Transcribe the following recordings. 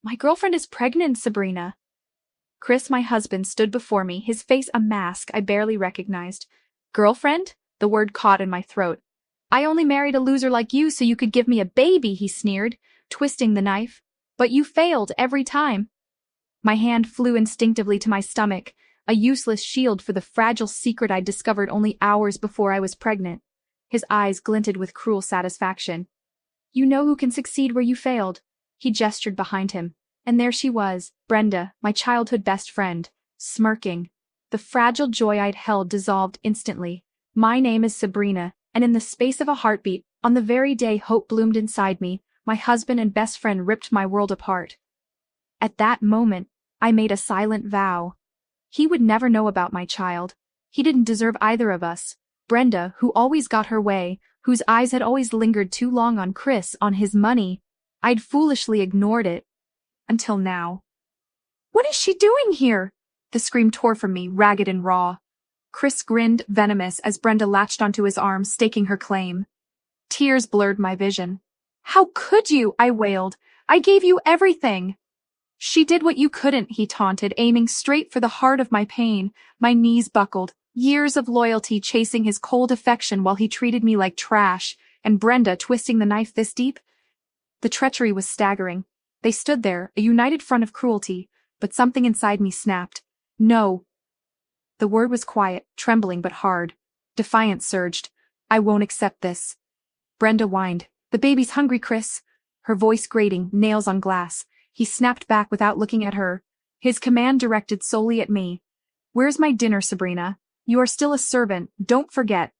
My girlfriend is pregnant, Sabrina. Chris, my husband, stood before me, his face a mask I barely recognized. Girlfriend? The word caught in my throat. I only married a loser like you so you could give me a baby, he sneered, twisting the knife. But you failed every time. My hand flew instinctively to my stomach, a useless shield for the fragile secret I'd discovered only hours before I was pregnant. His eyes glinted with cruel satisfaction. You know who can succeed where you failed. He gestured behind him, and there she was, Brenda, my childhood best friend, smirking. The fragile joy I'd held dissolved instantly. My name is Sabrina, and in the space of a heartbeat, on the very day hope bloomed inside me, my husband and best friend ripped my world apart. At that moment, I made a silent vow. He would never know about my child. He didn't deserve either of us. Brenda, who always got her way, whose eyes had always lingered too long on Chris, on his money. I'd foolishly ignored it. Until now. What is she doing here? The scream tore from me, ragged and raw. Chris grinned, venomous, as Brenda latched onto his arm, staking her claim. Tears blurred my vision. How could you? I wailed. I gave you everything. She did what you couldn't, he taunted, aiming straight for the heart of my pain. My knees buckled, years of loyalty chasing his cold affection while he treated me like trash, and Brenda twisting the knife this deep. The treachery was staggering. They stood there, a united front of cruelty, but something inside me snapped. No. The word was quiet, trembling but hard. Defiance surged. I won't accept this. Brenda whined. The baby's hungry, Chris. Her voice grating, nails on glass. He snapped back without looking at her, his command directed solely at me. Where's my dinner, Sabrina? You are still a servant, don't forget.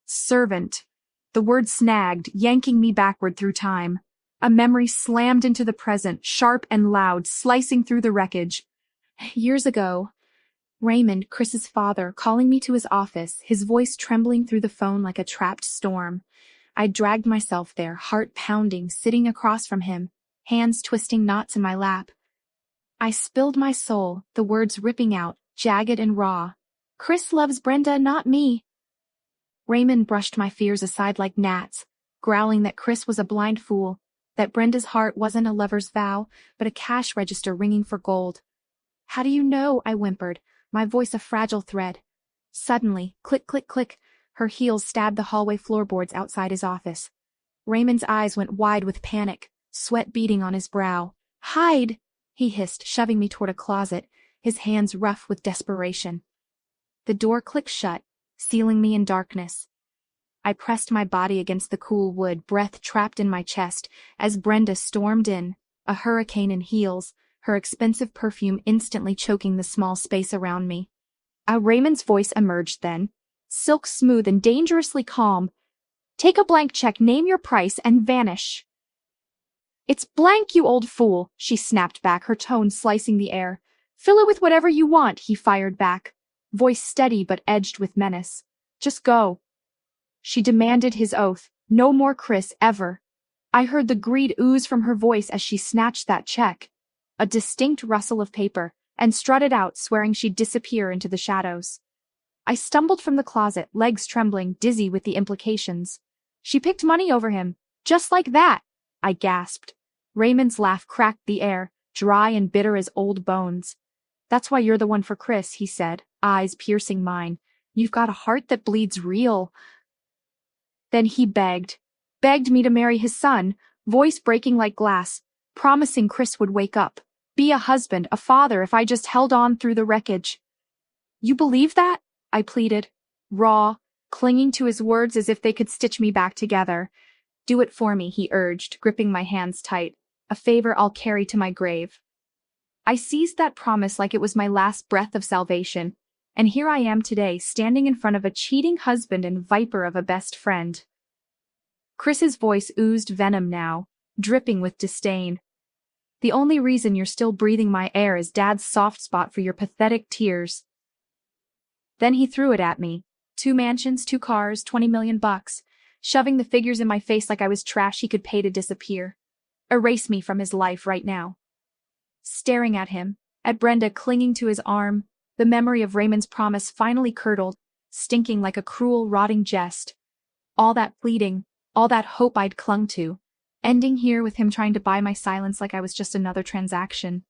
Servant. The word snagged, yanking me backward through time. A memory slammed into the present, sharp and loud, slicing through the wreckage. Years ago, Raymond, Chris's father, calling me to his office, his voice trembling through the phone like a trapped storm. I dragged myself there, heart pounding, sitting across from him, hands twisting knots in my lap. I spilled my soul, the words ripping out, jagged and raw. Chris loves Brenda, not me. Raymond brushed my fears aside like gnats, growling that Chris was a blind fool, that Brenda's heart wasn't a lover's vow, but a cash register ringing for gold. How do you know? I whimpered, my voice a fragile thread. Suddenly, click, click, click, her heels stabbed the hallway floorboards outside his office. Raymond's eyes went wide with panic, sweat beading on his brow. Hide! He hissed, shoving me toward a closet, his hands rough with desperation. The door clicked shut, sealing me in darkness. I pressed my body against the cool wood, breath trapped in my chest, as Brenda stormed in, a hurricane in heels, her expensive perfume instantly choking the small space around me. Raymond's voice emerged then, silk smooth and dangerously calm. Take a blank check, name your price, and vanish. It's blank, you old fool, she snapped back, her tone slicing the air. Fill it with whatever you want, he fired back, voice steady but edged with menace. Just go. She demanded his oath, no more Chris, ever. I heard the greed ooze from her voice as she snatched that check, a distinct rustle of paper, and strutted out, swearing she'd disappear into the shadows. I stumbled from the closet, legs trembling, dizzy with the implications. She picked money over him, just like that, I gasped. Raymond's laugh cracked the air, dry and bitter as old bones. That's why you're the one for Chris, he said, eyes piercing mine. You've got a heart that bleeds real. Then he begged me to marry his son, voice breaking like glass, promising Chris would wake up, be a husband, a father if I just held on through the wreckage. You believe that? I pleaded, raw, clinging to his words as if they could stitch me back together. Do it for me, he urged, gripping my hands tight, a favor I'll carry to my grave. I seized that promise like it was my last breath of salvation, and here I am today, standing in front of a cheating husband and viper of a best friend. Chris's voice oozed venom now, dripping with disdain. The only reason you're still breathing my air is Dad's soft spot for your pathetic tears. Then he threw it at me. 2 mansions, 2 cars, 20 million bucks, shoving the figures in my face like I was trash he could pay to disappear. Erase me from his life right now. Staring at him, at Brenda clinging to his arm, the memory of Raymond's promise finally curdled, stinking like a cruel, rotting jest. All that pleading, all that hope I'd clung to, ending here with him trying to buy my silence like I was just another transaction.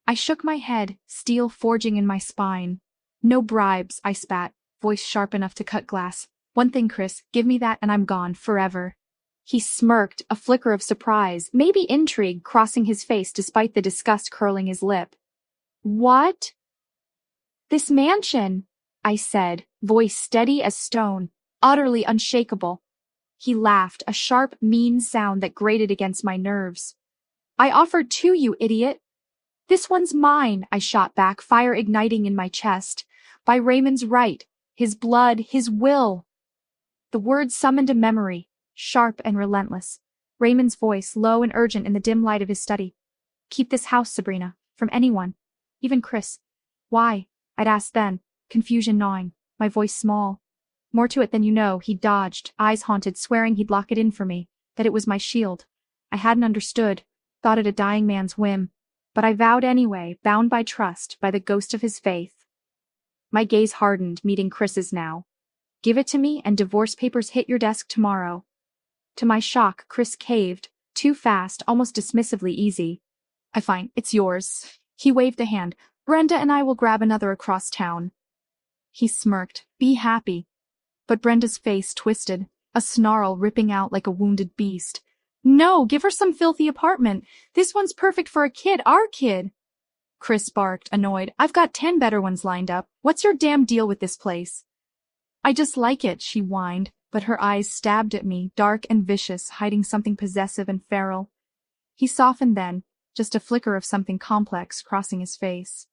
I shook my head, steel forging in my spine. No bribes, I spat, voice sharp enough to cut glass. One thing, Chris, give me that and I'm gone, forever. He smirked, a flicker of surprise, maybe intrigue, crossing his face despite the disgust curling his lip. What? This mansion, I said, voice steady as stone, utterly unshakable. He laughed, a sharp, mean sound that grated against my nerves. I offered to you, idiot. This one's mine, I shot back, fire igniting in my chest. By Raymond's right, his blood, his will. The words summoned a memory, sharp and relentless. Raymond's voice, low and urgent in the dim light of his study. Keep this house, Sabrina, from anyone, even Chris. Why? I'd asked then, confusion gnawing, my voice small. More to it than you know, he dodged, eyes haunted, swearing he'd lock it in for me, that it was my shield. I hadn't understood, thought it a dying man's whim. But I vowed anyway, bound by trust, by the ghost of his faith. My gaze hardened, meeting Chris's now. Give it to me and divorce papers hit your desk tomorrow. To my shock, Chris caved, too fast, almost dismissively easy. Fine, it's yours. He waved a hand. Brenda and I will grab another across town. He smirked. Be happy. But Brenda's face twisted, a snarl ripping out like a wounded beast. No, give her some filthy apartment. This one's perfect for a kid, our kid. Chris barked, annoyed. I've got 10 better ones lined up. What's your damn deal with this place? I just like it, she whined, but her eyes stabbed at me, dark and vicious, hiding something possessive and feral. He softened then, just a flicker of something complex crossing his face.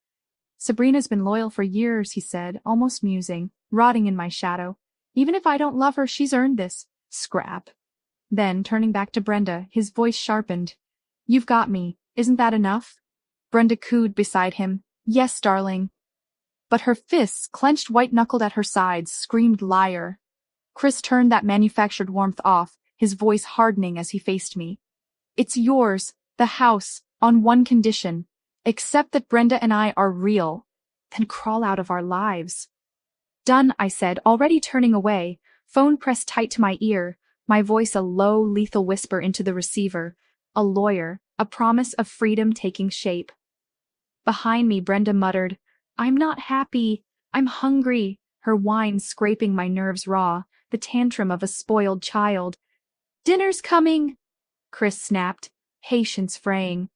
Sabrina's been loyal for years, he said, almost musing, rotting in my shadow. Even if I don't love her, she's earned this. Scrap. Then, turning back to Brenda, his voice sharpened. You've got me. Isn't that enough? Brenda cooed beside him. Yes, darling. But her fists, clenched white-knuckled at her sides, screamed liar. Chris turned that manufactured warmth off, his voice hardening as he faced me. It's yours, the house, on one condition. Accept that Brenda and I are real. Then crawl out of our lives. Done, I said, already turning away, phone pressed tight to my ear, my voice a low, lethal whisper into the receiver. A lawyer, a promise of freedom taking shape. Behind me, Brenda muttered, I'm not happy. I'm hungry, her whine scraping my nerves raw, the tantrum of a spoiled child. Dinner's coming, Chris snapped, patience fraying.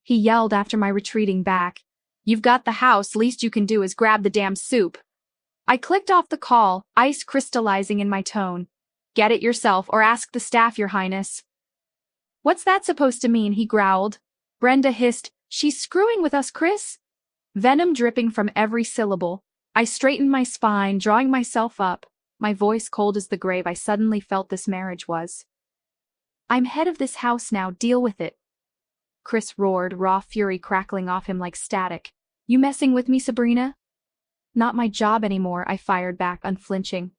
He yelled after my retreating back. You've got the house, least you can do is grab the damn soup. I clicked off the call, ice crystallizing in my tone. Get it yourself or ask the staff, Your Highness. What's that supposed to mean? He growled. Brenda hissed, She's screwing with us, Chris. Venom dripping from every syllable. I straightened my spine, drawing myself up, my voice cold as the grave I suddenly felt this marriage was. I'm head of this house now, deal with it. Chris roared, raw fury crackling off him like static. You messing with me, Sabrina? Not my job anymore, I fired back, unflinching.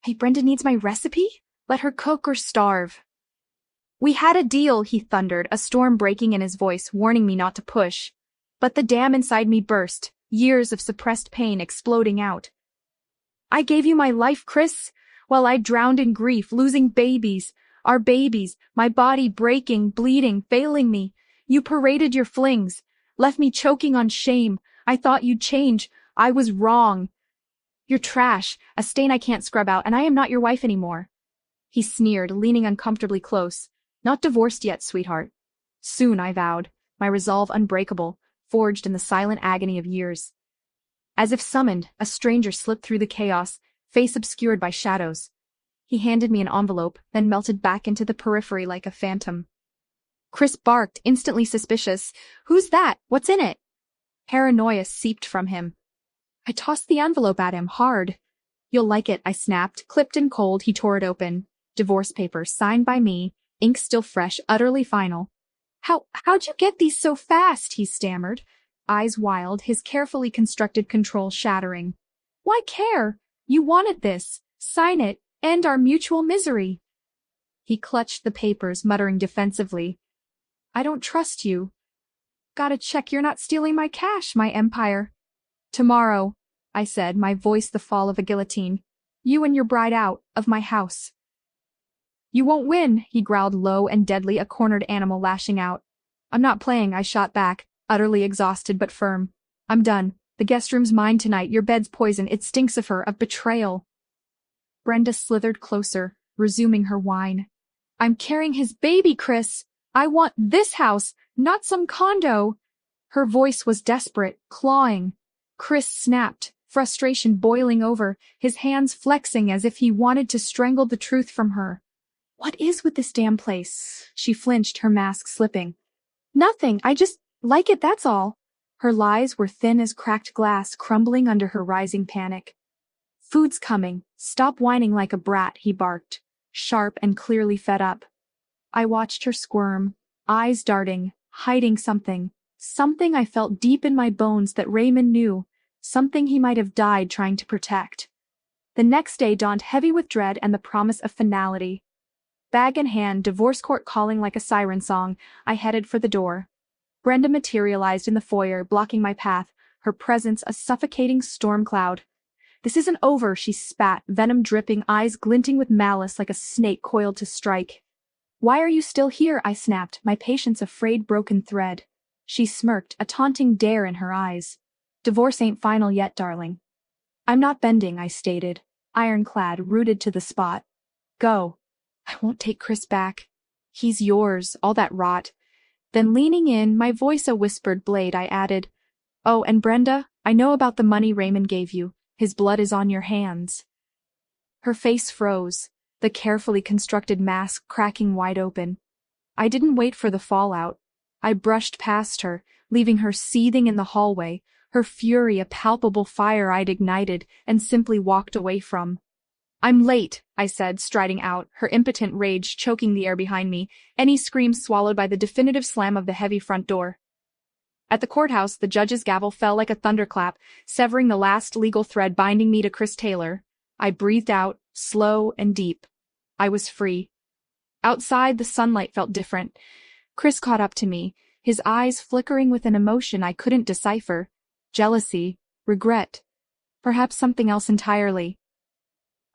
Hey, Brenda needs my recipe? Let her cook or starve. We had a deal, he thundered, a storm breaking in his voice, warning me not to push. But the dam inside me burst, years of suppressed pain exploding out. I gave you my life, Chris, while I drowned in grief, losing babies, our babies, my body breaking, bleeding, failing me. You paraded your flings, left me choking on shame. I thought you'd change. I was wrong. You're trash, a stain I can't scrub out, and I am not your wife anymore. He sneered, leaning uncomfortably close. Not divorced yet, sweetheart. Soon, I vowed, my resolve unbreakable, forged in the silent agony of years. As if summoned, a stranger slipped through the chaos, face obscured by shadows. He handed me an envelope, then melted back into the periphery like a phantom. Chris barked, instantly suspicious. Who's that? What's in it? Paranoia seeped from him. I tossed the envelope at him, hard. You'll like it, I snapped. Clipped and cold, he tore it open. Divorce papers, signed by me, ink still fresh, utterly final. How'd you get these so fast? He stammered, eyes wild, his carefully constructed control shattering. Why care? You wanted this. Sign it. End our mutual misery. He clutched the papers, muttering defensively. I don't trust you. Gotta check you're not stealing my cash, my empire. Tomorrow, I said, my voice the fall of a guillotine. You and your bride out of my house. You won't win, he growled low and deadly, a cornered animal lashing out. I'm not playing, I shot back, utterly exhausted but firm. I'm done. The guest room's mine tonight, your bed's poison, it stinks of her, of betrayal. Brenda slithered closer, resuming her whine. I'm carrying his baby, Chris. I want this house, not some condo. Her voice was desperate, clawing. Chris snapped, frustration boiling over, his hands flexing as if he wanted to strangle the truth from her. What is with this damn place? She flinched, her mask slipping. Nothing, I just like it, that's all. Her lies were thin as cracked glass, crumbling under her rising panic. Food's coming. Stop whining like a brat, he barked, sharp and clearly fed up. I watched her squirm, eyes darting, hiding something I felt deep in my bones that Raymond knew, something he might have died trying to protect. The next day dawned heavy with dread and the promise of finality. Bag in hand, divorce court calling like a siren song, I headed for the door. Brenda materialized in the foyer, blocking my path, her presence a suffocating storm cloud. This isn't over, she spat, venom dripping, eyes glinting with malice like a snake coiled to strike. Why are you still here? I snapped, my patience a frayed broken thread. She smirked, a taunting dare in her eyes. Divorce ain't final yet, darling. I'm not bending, I stated, ironclad, rooted to the spot. Go. I won't take Chris back. He's yours, all that rot. Then leaning in, my voice a whispered blade, I added, oh, and Brenda, I know about the money Raymond gave you. His blood is on your hands. Her face froze, the carefully constructed mask cracking wide open. I didn't wait for the fallout. I brushed past her, leaving her seething in the hallway, her fury a palpable fire I'd ignited, and simply walked away from. I'm late, I said, striding out, her impotent rage choking the air behind me, any scream swallowed by the definitive slam of the heavy front door. At the courthouse, the judge's gavel fell like a thunderclap, severing the last legal thread binding me to Chris Taylor. I breathed out, slow and deep. I was free. Outside, the sunlight felt different. Chris caught up to me, his eyes flickering with an emotion I couldn't decipher. Jealousy, regret, perhaps something else entirely.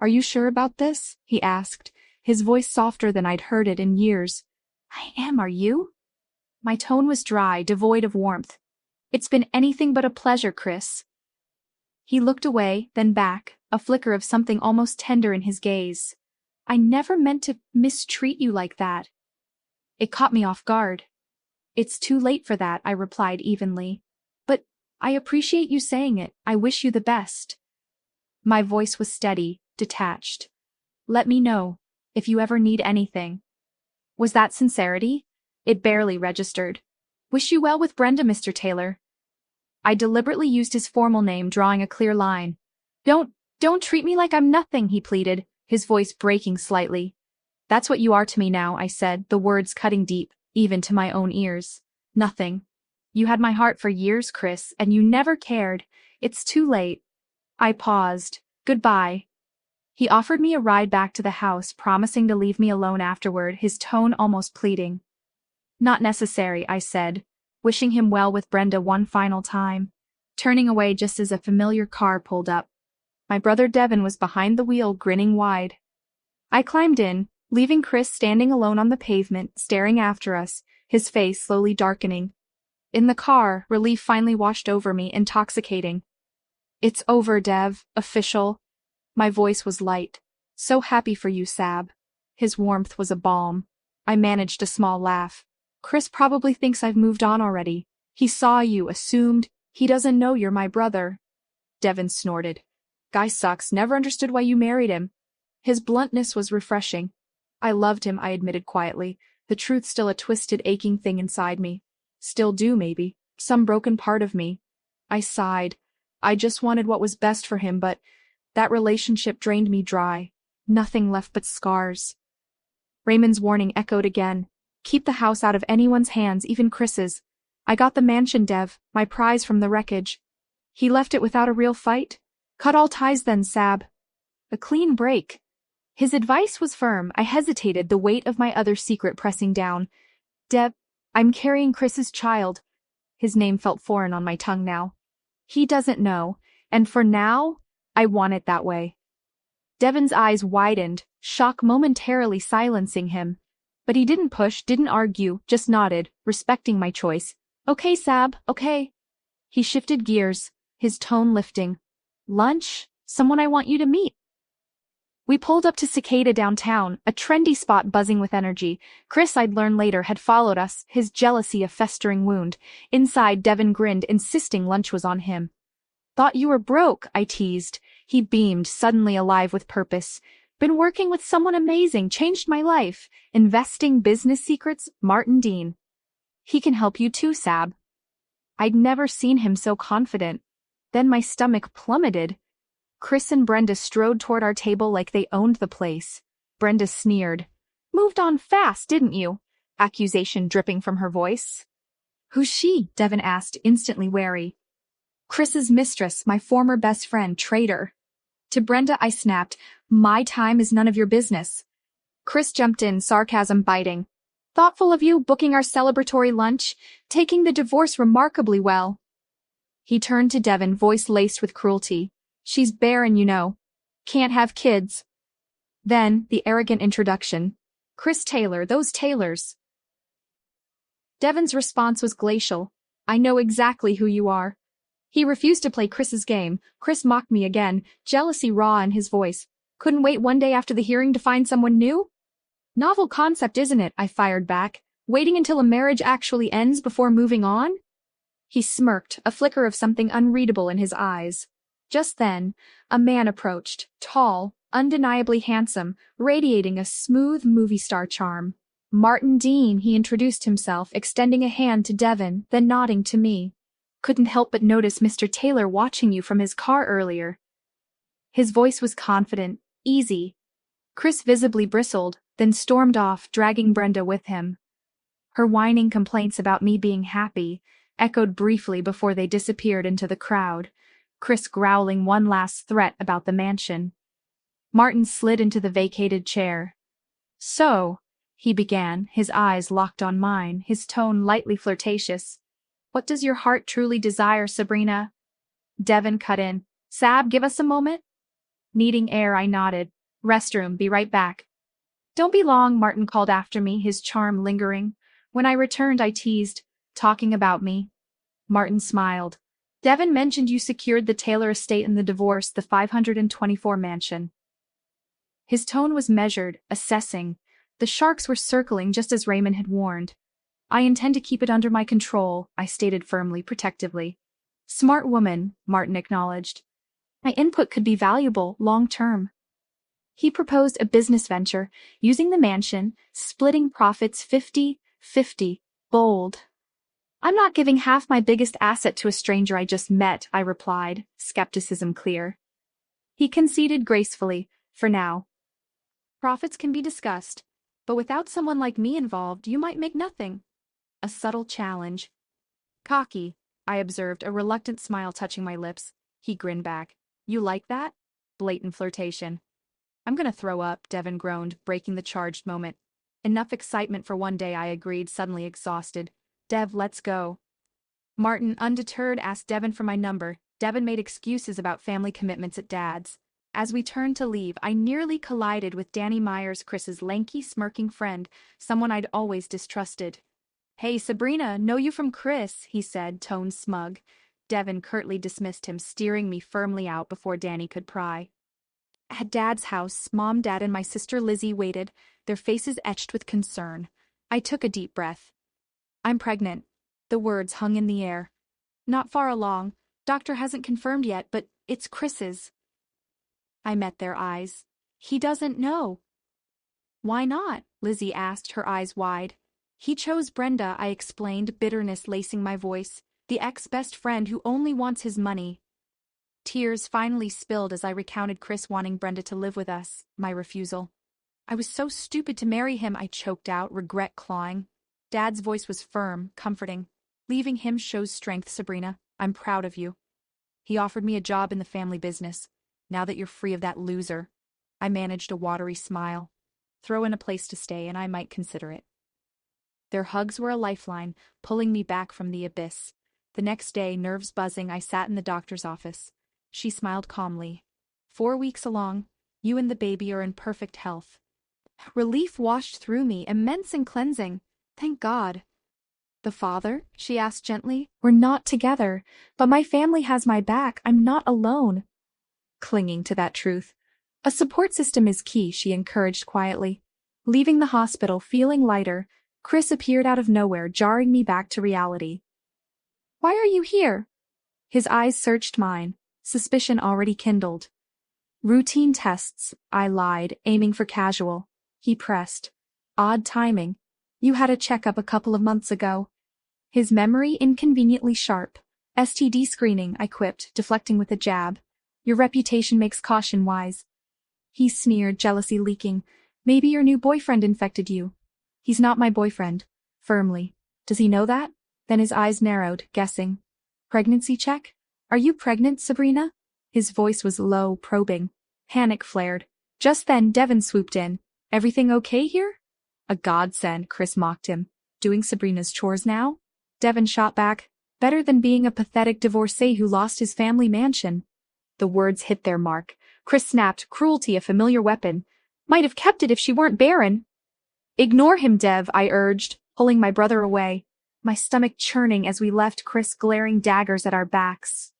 Are you sure about this? He asked, his voice softer than I'd heard it in years. I am, are you? My tone was dry, devoid of warmth. It's been anything but a pleasure, Chris. He looked away, then back, a flicker of something almost tender in his gaze. I never meant to mistreat you like that. It caught me off guard. It's too late for that, I replied evenly. But I appreciate you saying it. I wish you the best. My voice was steady, detached. Let me know, if you ever need anything. Was that sincerity? It barely registered. Wish you well with Brenda, Mr. Taylor. I deliberately used his formal name, drawing a clear line. Don't treat me like I'm nothing, he pleaded, his voice breaking slightly. That's what you are to me now, I said, the words cutting deep, even to my own ears. Nothing. You had my heart for years, Chris, and you never cared. It's too late. I paused. Goodbye. He offered me a ride back to the house, promising to leave me alone afterward, his tone almost pleading. Not necessary, I said, wishing him well with Brenda one final time, turning away just as a familiar car pulled up. My brother Devin was behind the wheel, grinning wide. I climbed in, leaving Chris standing alone on the pavement, staring after us, his face slowly darkening. In the car, relief finally washed over me, intoxicating. It's over, Dev, official. My voice was light. So happy for you, Sab. His warmth was a balm. I managed a small laugh. Chris probably thinks I've moved on already. He saw you, assumed. He doesn't know you're my brother. Devin snorted. Guy sucks, never understood why you married him. His bluntness was refreshing. I loved him, I admitted quietly, the truth still a twisted, aching thing inside me. Still do, maybe. Some broken part of me. I sighed. I just wanted what was best for him, but that relationship drained me dry. Nothing left but scars. Raymond's warning echoed again. Keep the house out of anyone's hands, even Chris's. I got the mansion, Dev, my prize from the wreckage. He left it without a real fight? Cut all ties then, Sab. A clean break. His advice was firm. I hesitated, the weight of my other secret pressing down. Dev, I'm carrying Chris's child. His name felt foreign on my tongue now. He doesn't know, and for now, I want it that way. Devin's eyes widened, shock momentarily silencing him. But he didn't push, didn't argue, just nodded, respecting my choice. Okay, Sab, okay. He shifted gears, his tone lifting. Lunch? Someone I want you to meet. We pulled up to Cicada downtown, a trendy spot buzzing with energy. Chris, I'd learn later, had followed us, his jealousy a festering wound. Inside, Devin grinned, insisting lunch was on him. Thought you were broke, I teased. He beamed, suddenly alive with purpose. Been working with someone amazing, changed my life. Investing business secrets, Martin Dean. He can help you too, Sab. I'd never seen him so confident. Then my stomach plummeted. Chris and Brenda strode toward our table like they owned the place. Brenda sneered. Moved on fast, didn't you? Accusation dripping from her voice. Who's she? Devin asked, instantly wary. Chris's mistress, my former best friend, traitor. To Brenda I snapped, my time is none of your business. Chris jumped in, sarcasm biting. Thoughtful of you, booking our celebratory lunch, taking the divorce remarkably well. He turned to Devin, voice laced with cruelty. She's barren, you know. Can't have kids. Then, the arrogant introduction. Chris Taylor, those Taylors. Devin's response was glacial. I know exactly who you are. He refused to play Chris's game. Chris mocked me again, jealousy raw in his voice. Couldn't wait one day after the hearing to find someone new? Novel concept, isn't it? I fired back. Waiting until a marriage actually ends before moving on? He smirked, a flicker of something unreadable in his eyes. Just then, a man approached, tall, undeniably handsome, radiating a smooth movie star charm. Martin Dean, he introduced himself, extending a hand to Devin, then nodding to me. Couldn't help but notice Mr. Taylor watching you from his car earlier. His voice was confident, easy. Chris visibly bristled, then stormed off, dragging Brenda with him. Her whining complaints about me being happy echoed briefly before they disappeared into the crowd, Chris growling one last threat about the mansion. Martin slid into the vacated chair. So, he began, his eyes locked on mine, his tone lightly flirtatious. What does your heart truly desire, Sabrina? Devin cut in. Sab, give us a moment? Needing air, I nodded. Restroom, be right back. Don't be long, Martin called after me, his charm lingering. When I returned, I teased, talking about me. Martin smiled. Devin mentioned you secured the Taylor estate in the divorce, the 524 mansion. His tone was measured, assessing. The sharks were circling just as Raymond had warned. I intend to keep it under my control, I stated firmly, protectively. Smart woman, Martin acknowledged. My input could be valuable, long-term. He proposed a business venture, using the mansion, splitting profits 50-50. Bold. I'm not giving half my biggest asset to a stranger I just met, I replied, skepticism clear. He conceded gracefully, for now. Profits can be discussed, but without someone like me involved, you might make nothing. A subtle challenge. Cocky, I observed, a reluctant smile touching my lips. He grinned back. You like that? Blatant flirtation. I'm gonna throw up, Devin groaned, breaking the charged moment. Enough excitement for one day, I agreed, suddenly exhausted. Dev, let's go. Martin, undeterred, asked Devin for my number. Devin made excuses about family commitments at Dad's. As we turned to leave, I nearly collided with Danny Myers, Chris's lanky, smirking friend, someone I'd always distrusted. Hey, Sabrina, know you from Chris, he said, tone smug. Devin curtly dismissed him, steering me firmly out before Danny could pry. At Dad's house, Mom, Dad, and my sister Lizzie waited, their faces etched with concern. I took a deep breath. I'm pregnant. The words hung in the air. Not far along. Doctor hasn't confirmed yet, but it's Chris's. I met their eyes. He doesn't know. Why not? Lizzie asked, her eyes wide. He chose Brenda, I explained, bitterness lacing my voice. The ex-best friend who only wants his money. Tears finally spilled as I recounted Chris wanting Brenda to live with us, my refusal. I was so stupid to marry him, I choked out, regret clawing. Dad's voice was firm, comforting. Leaving him shows strength, Sabrina. I'm proud of you. He offered me a job in the family business. Now that you're free of that loser. I managed a watery smile. Throw in a place to stay and I might consider it. Their hugs were a lifeline, pulling me back from the abyss. The next day, nerves buzzing, I sat in the doctor's office. She smiled calmly. 4 weeks along. You and the baby are in perfect health. Relief washed through me, immense and cleansing. Thank God. The father? She asked gently. We're not together, but my family has my back. I'm not alone. Clinging to that truth. A support system is key, she encouraged quietly. Leaving the hospital, feeling lighter, Chris appeared out of nowhere, jarring me back to reality. Why are you here? His eyes searched mine, suspicion already kindled. Routine tests, I lied, aiming for casual. He pressed. Odd timing. You had a checkup a couple of months ago. His memory inconveniently sharp. STD screening, I quipped, deflecting with a jab. Your reputation makes caution wise. He sneered, jealousy leaking. Maybe your new boyfriend infected you. He's not my boyfriend. Firmly. Does he know that? Then his eyes narrowed, guessing. Pregnancy check? Are you pregnant, Sabrina? His voice was low, probing. Panic flared. Just then Devon swooped in. Everything okay here? A godsend, Chris mocked him. Doing Sabrina's chores now? Devon shot back. Better than being a pathetic divorcee who lost his family mansion. The words hit their mark. Chris snapped, cruelty a familiar weapon. Might have kept it if she weren't barren. Ignore him, Dev, I urged, pulling my brother away, my stomach churning as we left Chris glaring daggers at our backs.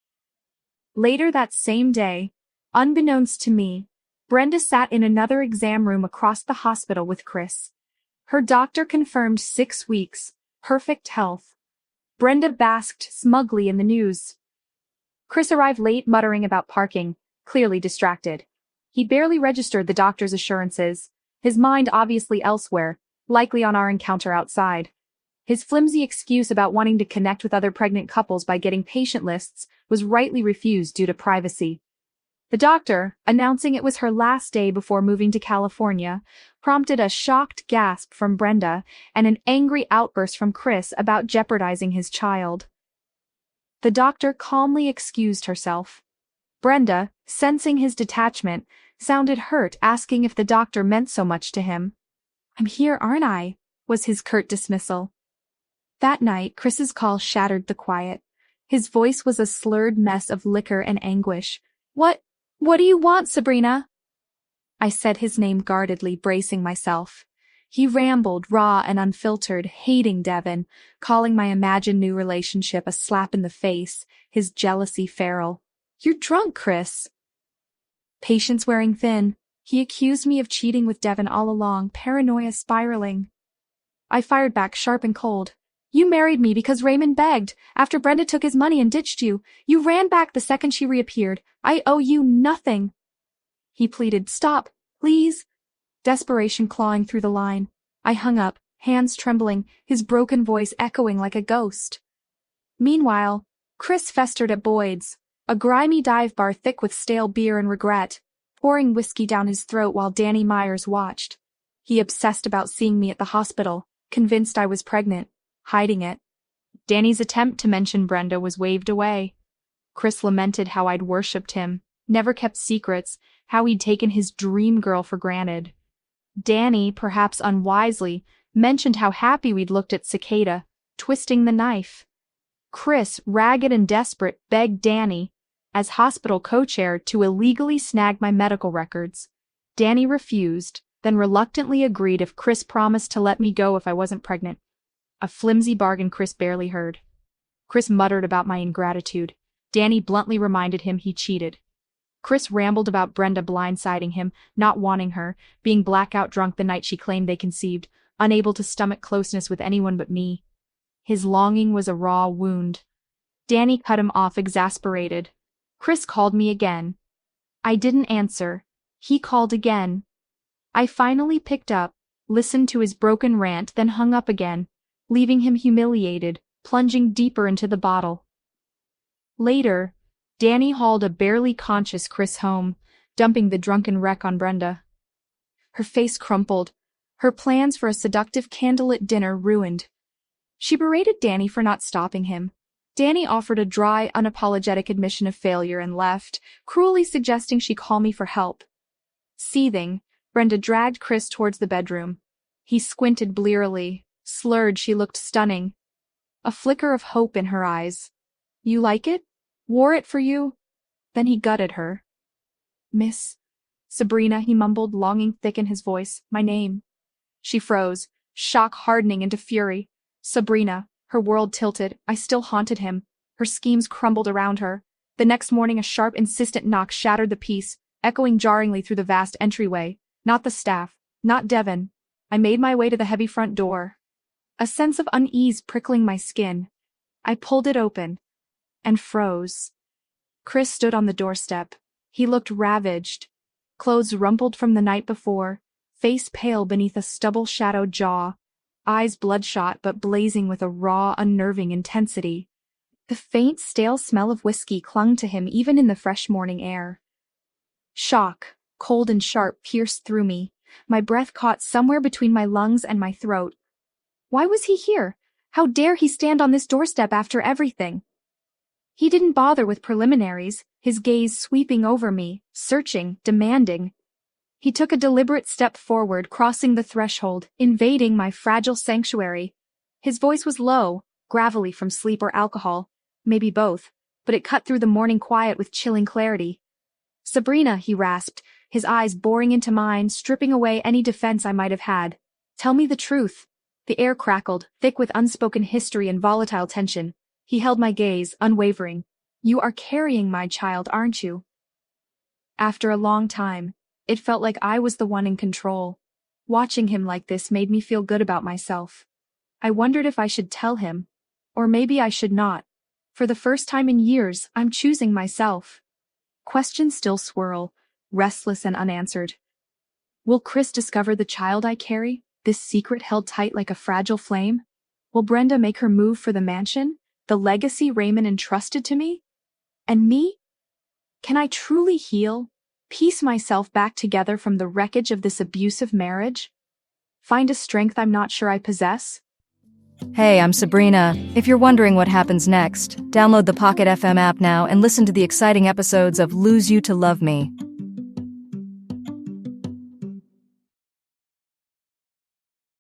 Later that same day, unbeknownst to me, Brenda sat in another exam room across the hospital with Chris. Her doctor confirmed 6 weeks, perfect health. Brenda basked smugly in the news. Chris arrived late, muttering about parking, clearly distracted. He barely registered the doctor's assurances, his mind obviously elsewhere, likely on our encounter outside. His flimsy excuse about wanting to connect with other pregnant couples by getting patient lists was rightly refused due to privacy. The doctor, announcing it was her last day before moving to California, prompted a shocked gasp from Brenda and an angry outburst from Chris about jeopardizing his child. The doctor calmly excused herself. Brenda, sensing his detachment, sounded hurt, asking if the doctor meant so much to him. I'm here, aren't I? Was his curt dismissal. That night, Chris's call shattered the quiet. His voice was a slurred mess of liquor and anguish. What do you want, Sabrina? I said his name guardedly, bracing myself. He rambled, raw and unfiltered, hating Devon, calling my imagined new relationship a slap in the face, his jealousy feral. You're drunk, Chris. Patience wearing thin. He accused me of cheating with Devon all along, paranoia spiraling. I fired back sharp and cold. You married me because Raymond begged. After Brenda took his money and ditched you, you ran back the second she reappeared. I owe you nothing. He pleaded, stop, please. Desperation clawing through the line. I hung up, hands trembling, his broken voice echoing like a ghost. Meanwhile, Chris festered at Boyd's, a grimy dive bar thick with stale beer and regret, pouring whiskey down his throat while Danny Myers watched. He obsessed about seeing me at the hospital, convinced I was pregnant, hiding it. Danny's attempt to mention Brenda was waved away. Chris lamented how I'd worshipped him, never kept secrets, how he'd taken his dream girl for granted. Danny, perhaps unwisely, mentioned how happy we'd looked at Cicada, twisting the knife. Chris, ragged and desperate, begged Danny, as hospital co-chair, to illegally snag my medical records. Danny refused, then reluctantly agreed if Chris promised to let me go if I wasn't pregnant. A flimsy bargain Chris barely heard. Chris muttered about my ingratitude. Danny bluntly reminded him he cheated. Chris rambled about Brenda blindsiding him, not wanting her, being blackout drunk the night she claimed they conceived, unable to stomach closeness with anyone but me. His longing was a raw wound. Danny cut him off, exasperated. Chris called me again. I didn't answer. He called again. I finally picked up, listened to his broken rant, then hung up again, leaving him humiliated, plunging deeper into the bottle. Later, Danny hauled a barely conscious Chris home, dumping the drunken wreck on Brenda. Her face crumpled, her plans for a seductive candlelit dinner ruined. She berated Danny for not stopping him. Danny offered a dry, unapologetic admission of failure and left, cruelly suggesting she call me for help. Seething, Brenda dragged Chris towards the bedroom. He squinted blearily, slurred she looked stunning. A flicker of hope in her eyes. You like it? Wore it for you? Then he gutted her. Miss Sabrina, he mumbled, longing thick in his voice. My name. She froze, shock hardening into fury. Sabrina, her world tilted. I still haunted him. Her schemes crumbled around her. The next morning a sharp, insistent knock shattered the peace, echoing jarringly through the vast entryway. Not the staff. Not Devon. I made my way to the heavy front door. A sense of unease prickling my skin. I pulled it open. And froze. Chris stood on the doorstep. He looked ravaged. Clothes rumpled from the night before, face pale beneath a stubble-shadowed jaw, eyes bloodshot but blazing with a raw, unnerving intensity. The faint, stale smell of whiskey clung to him even in the fresh morning air. Shock, cold and sharp, pierced through me. My breath caught somewhere between my lungs and my throat. Why was he here? How dare he stand on this doorstep after everything? He didn't bother with preliminaries, his gaze sweeping over me, searching, demanding. He took a deliberate step forward, crossing the threshold, invading my fragile sanctuary. His voice was low, gravelly from sleep or alcohol, maybe both, but it cut through the morning quiet with chilling clarity. Sabrina, he rasped, his eyes boring into mine, stripping away any defense I might have had. Tell me the truth. The air crackled, thick with unspoken history and volatile tension. He held my gaze, unwavering. You are carrying my child, aren't you? After a long time, it felt like I was the one in control. Watching him like this made me feel good about myself. I wondered if I should tell him. Or maybe I should not. For the first time in years, I'm choosing myself. Questions still swirl, restless and unanswered. Will Chris discover the child I carry, this secret held tight like a fragile flame? Will Brenda make her move for the mansion? The legacy Raymond entrusted to me? And me? Can I truly heal, piece myself back together from the wreckage of this abusive marriage? Find a strength I'm not sure I possess? Hey, I'm Sabrina. If you're wondering what happens next, download the Pocket FM app now and listen to the exciting episodes of Lose You to Love Me.